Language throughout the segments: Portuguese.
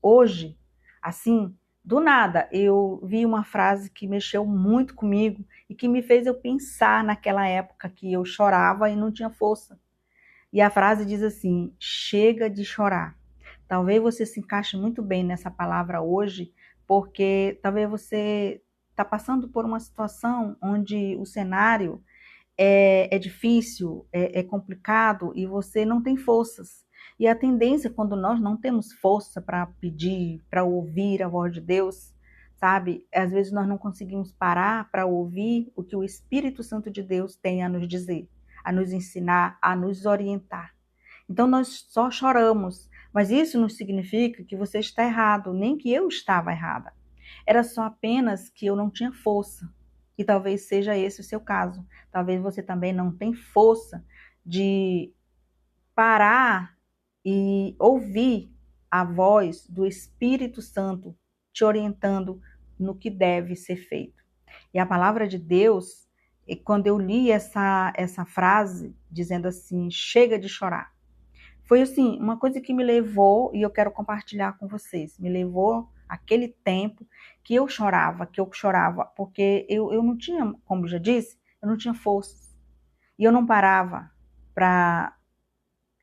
hoje, assim, do nada, eu vi uma frase que mexeu muito comigo e que me fez eu pensar naquela época que eu chorava e não tinha força. E a frase diz assim: chega de chorar. Talvez você se encaixe muito bem nessa palavra hoje, porque talvez você está passando por uma situação onde o cenário é difícil, é complicado e você não tem forças. E a tendência, quando nós não temos força para pedir, para ouvir a voz de Deus, sabe? Às vezes nós não conseguimos parar para ouvir o que o Espírito Santo de Deus tem a nos dizer, a nos ensinar, a nos orientar. Então nós só choramos, mas isso não significa que você está errado, nem que eu estava errada. Era só apenas que eu não tinha força. E talvez seja esse o seu caso. Talvez você também não tenha força de parar e ouvir a voz do Espírito Santo te orientando no que deve ser feito. E a palavra de Deus, quando eu li essa frase, dizendo assim, chega de chorar, foi assim, uma coisa que me levou, e eu quero compartilhar com vocês, me levou aquele tempo que eu chorava, porque eu não tinha, como já disse, eu não tinha forças. E eu não parava para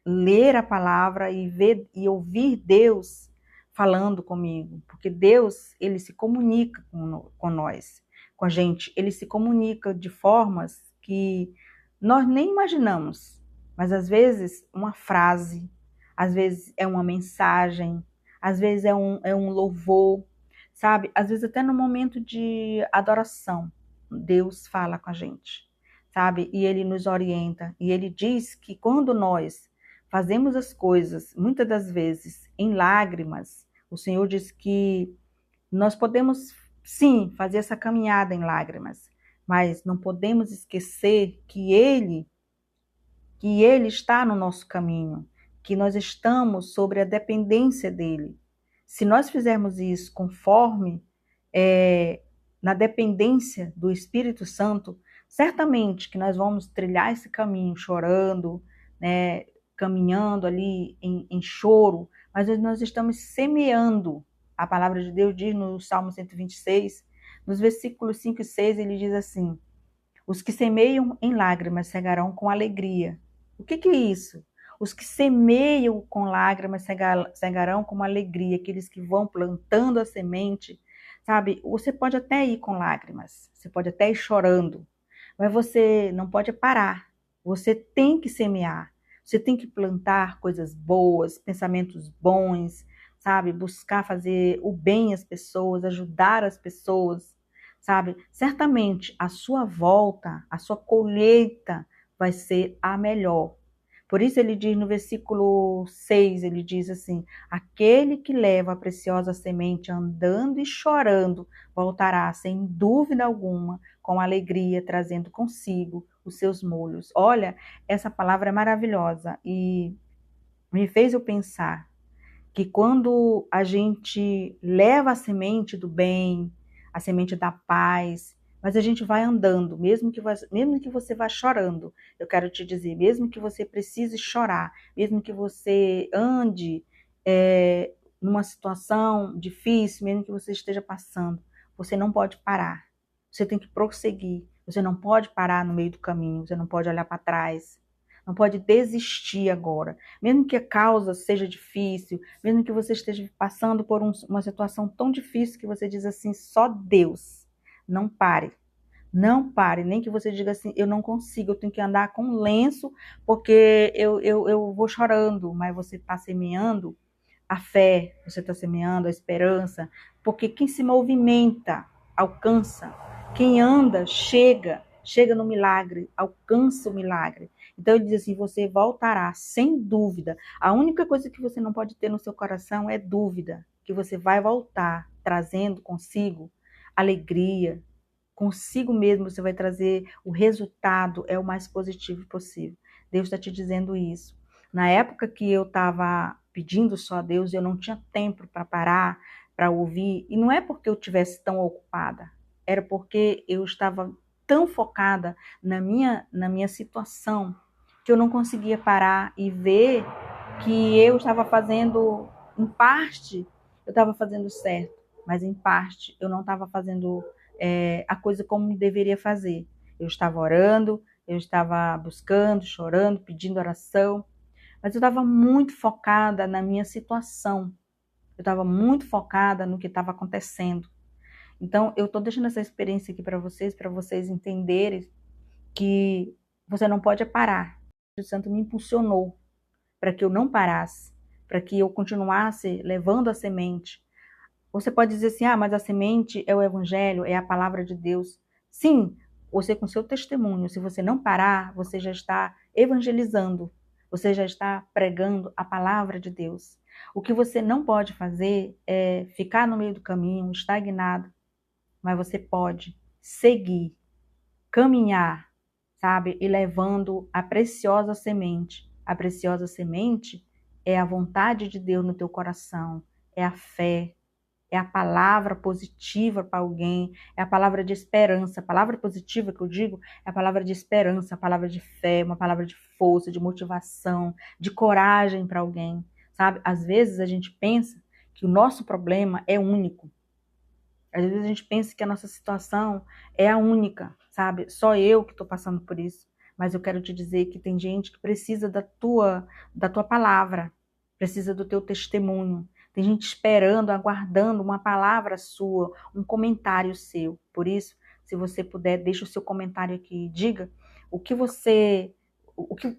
ler a palavra e ver e ouvir Deus falando comigo, porque Deus, ele se comunica com nós, com a gente, ele se comunica de formas que nós nem imaginamos, mas às vezes uma frase, às vezes é uma mensagem, às vezes é um louvor, sabe? Às vezes até no momento de adoração, Deus fala com a gente, sabe? E ele nos orienta, e ele diz que quando nós fazemos as coisas, muitas das vezes, em lágrimas. O Senhor diz que nós podemos, sim, fazer essa caminhada em lágrimas, mas não podemos esquecer que Ele está no nosso caminho, que nós estamos sobre a dependência dEle. Se nós fizermos isso conforme, na dependência do Espírito Santo, certamente que nós vamos trilhar esse caminho chorando, né, caminhando ali em choro, mas nós estamos semeando. A palavra de Deus diz no Salmo 126, nos versículos 5 e 6, ele diz assim: os que semeiam em lágrimas cegarão com alegria. O que é isso? Os que semeiam com lágrimas cegarão com alegria, aqueles que vão plantando a semente, sabe? Você pode até ir com lágrimas, você pode até ir chorando, mas você não pode parar. Você tem que semear, você tem que plantar coisas boas, pensamentos bons, sabe? Buscar fazer o bem às pessoas, ajudar as pessoas, sabe? Certamente a sua volta, a sua colheita vai ser a melhor. Por isso ele diz no versículo 6, ele diz assim: aquele que leva a preciosa semente andando e chorando, voltará sem dúvida alguma, com alegria, trazendo consigo os seus molhos. Olha, essa palavra é maravilhosa e me fez eu pensar que quando a gente leva a semente do bem, a semente da paz, mas a gente vai andando, mesmo que você vá chorando, eu quero te dizer, mesmo que você precise chorar, mesmo que você ande numa situação difícil, mesmo que você esteja passando, você não pode parar, você tem que prosseguir, você não pode parar no meio do caminho, você não pode olhar para trás, não pode desistir agora, mesmo que a causa seja difícil, mesmo que você esteja passando por uma situação tão difícil que você diz assim, só Deus. Não pare, não pare, nem que você diga assim, eu não consigo, eu tenho que andar com lenço, porque eu vou chorando, mas você está semeando a fé, você está semeando a esperança, porque quem se movimenta, alcança, quem anda, chega no milagre, alcança o milagre. Então ele diz assim, você voltará, sem dúvida. A única coisa que você não pode ter no seu coração é dúvida, que você vai voltar, trazendo consigo alegria, consigo mesmo você vai trazer o resultado, é o mais positivo possível. Deus está te dizendo isso. Na época que eu estava pedindo só a Deus, eu não tinha tempo para parar, para ouvir, e não é porque eu estivesse tão ocupada, era porque eu estava tão focada na minha situação, que eu não conseguia parar e ver que eu estava fazendo, em parte, eu estava fazendo certo, mas em parte eu não estava fazendo a coisa como deveria fazer. Eu estava orando, eu estava buscando, chorando, pedindo oração, mas eu estava muito focada na minha situação. Eu estava muito focada no que estava acontecendo. Então, eu estou deixando essa experiência aqui para vocês entenderem que você não pode parar. O Espírito Santo me impulsionou para que eu não parasse, para que eu continuasse levando a semente. Você pode dizer assim, mas a semente é o evangelho, é a palavra de Deus. Sim, você com seu testemunho, se você não parar, você já está evangelizando, você já está pregando a palavra de Deus. O que você não pode fazer é ficar no meio do caminho, estagnado, mas você pode seguir, caminhar, sabe? E levando a preciosa semente. A preciosa semente é a vontade de Deus no teu coração, é a fé, é a palavra positiva para alguém, é a palavra de esperança. A palavra positiva que eu digo é a palavra de esperança, a palavra de fé, uma palavra de força, de motivação, de coragem para alguém, sabe? Às vezes a gente pensa que o nosso problema é único. Às vezes a gente pensa que a nossa situação é a única, sabe? Só eu que estou passando por isso. Mas eu quero te dizer que tem gente que precisa da tua palavra, precisa do teu testemunho. Tem gente esperando, aguardando uma palavra sua, um comentário seu. Por isso, se você puder, deixa o seu comentário aqui. Diga o que você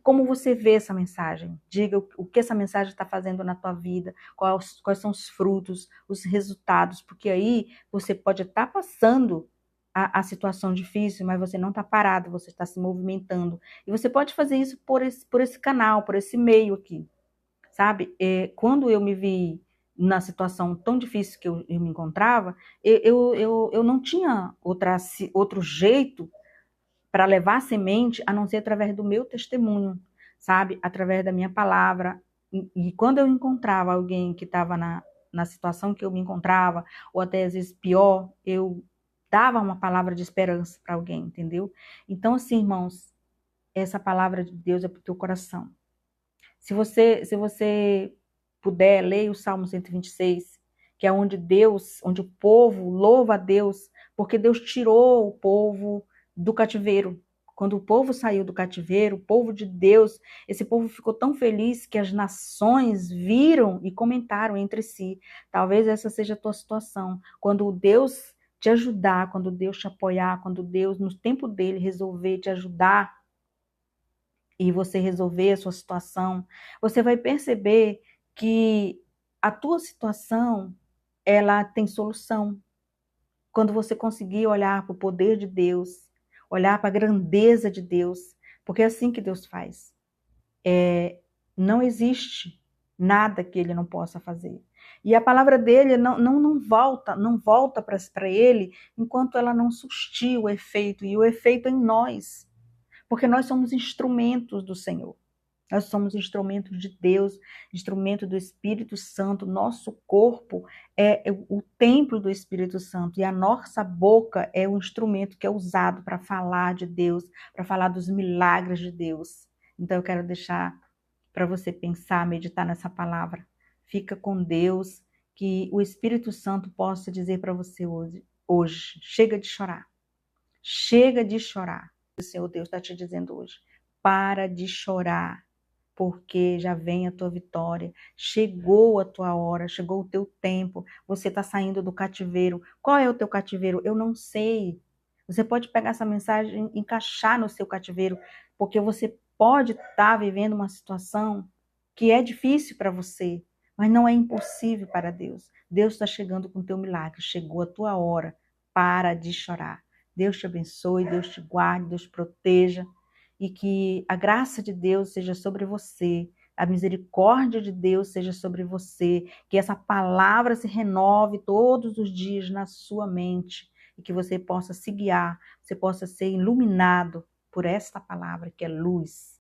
como você vê essa mensagem. Diga o que essa mensagem está fazendo na tua vida, quais são os frutos, os resultados, porque aí você pode estar passando a situação difícil, mas você não está parado, você está se movimentando. E você pode fazer isso por esse canal, por esse meio aqui, sabe? Quando eu me vi na situação tão difícil que eu me encontrava, eu não tinha outro jeito para levar a semente, a não ser através do meu testemunho, sabe? Através da minha palavra. E quando eu encontrava alguém que estava na situação que eu me encontrava, ou até às vezes pior, eu dava uma palavra de esperança para alguém, entendeu? Então, assim, irmãos, essa palavra de Deus é para o teu coração. Se você puder, leia o Salmo 126, que é onde o povo louva a Deus, porque Deus tirou o povo do cativeiro. Quando o povo saiu do cativeiro, o povo de Deus, esse povo ficou tão feliz que as nações viram e comentaram entre si. Talvez essa seja a tua situação. Quando Deus te ajudar, quando Deus te apoiar, quando Deus, no tempo dele, resolver te ajudar, e você resolver a sua situação, você vai perceber que a tua situação, ela tem solução. Quando você conseguir olhar para o poder de Deus, olhar para a grandeza de Deus, porque é assim que Deus faz. Não existe nada que ele não possa fazer. E a palavra dele não volta para ele enquanto ela não surtir o efeito, e o efeito é em nós. Porque nós somos instrumentos do Senhor. Nós somos instrumentos de Deus, instrumento do Espírito Santo. Nosso corpo é o templo do Espírito Santo. E a nossa boca é o instrumento que é usado para falar de Deus, para falar dos milagres de Deus. Então eu quero deixar para você pensar, meditar nessa palavra. Fica com Deus, que o Espírito Santo possa dizer para você hoje, chega de chorar. Chega de chorar. O Senhor Deus está te dizendo hoje, para de chorar, porque já vem a tua vitória, chegou a tua hora, chegou o teu tempo, você está saindo do cativeiro. Qual é o teu cativeiro? Eu não sei. Você pode pegar essa mensagem e encaixar no seu cativeiro, porque você pode estar vivendo uma situação que é difícil para você, mas não é impossível para Deus. Deus está chegando com o teu milagre, chegou a tua hora, para de chorar. Deus te abençoe, Deus te guarde, Deus te proteja, e que a graça de Deus seja sobre você, a misericórdia de Deus seja sobre você, que essa palavra se renove todos os dias na sua mente, e que você possa se guiar, você possa ser iluminado por esta palavra que é luz.